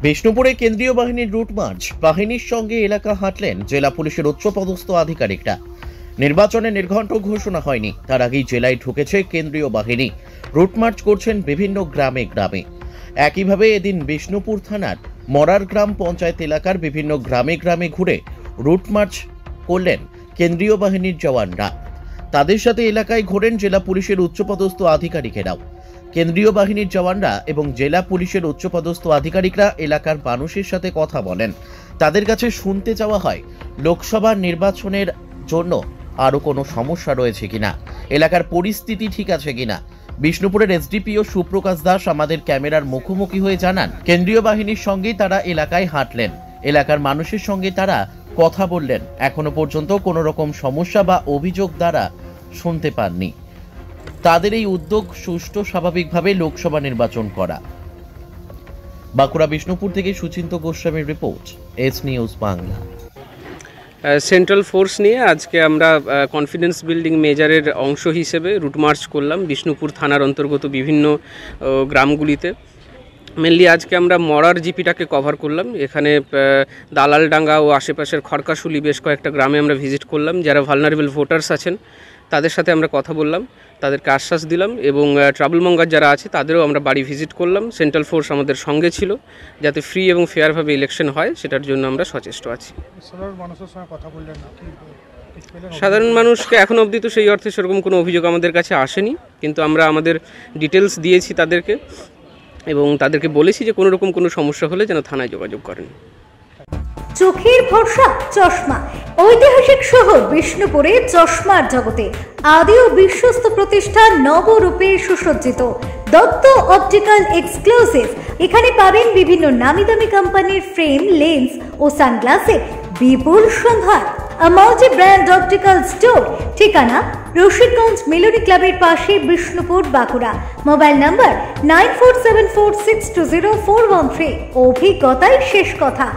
বিষ্ণুপুরে কেন্দ্রীয় বাহিনীর রুট মার্চ। বাহিনীর সঙ্গে এলাকা হাঁটলেন জেলা পুলিশের উচ্চপদস্থ আধিকারিকরা। নির্বাচনে নির্ঘণ্ট ঘোষণা হয়নি, তার আগেই জেলায় ঢুকেছে কেন্দ্রীয় বাহিনী। রুট মার্চ করছেন বিভিন্ন গ্রামে গ্রামে। একইভাবে এদিন বিষ্ণুপুর থানার মরার গ্রাম পঞ্চায়েত এলাকার বিভিন্ন গ্রামে গ্রামে ঘুরে রুট মার্চ করলেন কেন্দ্রীয় বাহিনীর জওয়ানরা। তাদের সাথে এলাকায় ঘোরেন জেলা পুলিশের উচ্চপদস্থ আধিকারিকেরাও। কেন্দ্রীয় বাহিনীর জওয়ানরা এবং জেলা পুলিশের উচ্চপদস্থ আধিকারিকরা এলাকার মানুষের সাথে কথা বলেন। তাদের কাছে শুনতে চাওয়া হয় লোকসভা নির্বাচনের জন্য আরও কোনো সমস্যা রয়েছে কিনা, এলাকার পরিস্থিতি ঠিক আছে কিনা। বিষ্ণুপুরের এসডিপিও সুপ্রকাশ দাস আমাদের ক্যামেরার মুখোমুখি হয়ে জানান, কেন্দ্রীয় বাহিনীর সঙ্গেই তারা এলাকায় হাঁটলেন, এলাকার মানুষের সঙ্গে তারা কথা বললেন। এখনো পর্যন্ত কোনো রকম সমস্যা বা অভিযোগ দ্বারা শুনতে পাননি। তাদের এই উদ্যোগ সুষ্ঠু স্বাভাবিকভাবে লোকসভা নির্বাচন করা। বাঁকুড়া বিষ্ণুপুর থেকে সুচিন্ত গোস্বামীর report, S news Bangla. Central force নিয়ে আজকে আমরা কনফিডেন্স বিল্ডিং মেজারের অংশ হিসেবে রুট মার্চ করলাম বিষ্ণুপুর থানার অন্তর্গত বিভিন্ন গ্রামগুলিতে। মেনলি আজকে আমরা মরার জিপিটাকে কভার করলাম। এখানে দালালডাঙ্গা ও আশেপাশের খড়কাশুলি বেশ কয়েকটা গ্রামে আমরা ভিজিট করলাম। যারা ভালনারেবল ভোটার্স আছেন তাদের সাথে আমরা কথা বললাম, তাদেরকে আশ্বাস দিলাম এবং ট্রাভেল মঙ্গার যারা আছে তাদেরও আমরা বাড়ি ভিজিট করলাম। সেন্ট্রাল ফোর্স আমাদের সঙ্গে ছিল যাতে ফ্রি এবং ফেয়ারভাবে ইলেকশন হয়, সেটার জন্য আমরা সচেষ্ট আছি। সাধারণ মানুষকে এখন অবধি তো সেই অর্থে সেরকম কোনো অভিযোগ আমাদের কাছে আসেনি, কিন্তু আমরা আমাদের ডিটেলস দিয়েছি তাদেরকে এবং তাদেরকে বলেছি যে কোনো রকম কোনো সমস্যা হলে যেন থানায় যোগাযোগ করেন। চোখের ভরসা চশমা। ঐতিহাসিক শহর বিষ্ণুপুরে চশমার জগতে আদি ও বিশ্বস্ত প্রতিষ্ঠান নবরূপে সুসজ্জিত দত্ত অপটিক্যাল এক্সক্লুসিভ। এখানে পাবেন বিভিন্ন নামি দামি কোম্পানির ফ্রেম, লেন্স ও সানগ্লাসের বিপুল সম্ভার। মাল্টি ব্র্যান্ড অপটিক্যাল স্টোর, ঠিকানা রশিদগঞ্জ মেলোডি ক্লাবের পাশে, বিষ্ণুপুর, বাঁকুড়া। Mobile number 9474620413। অভিজ্ঞতাই শেষ কথা।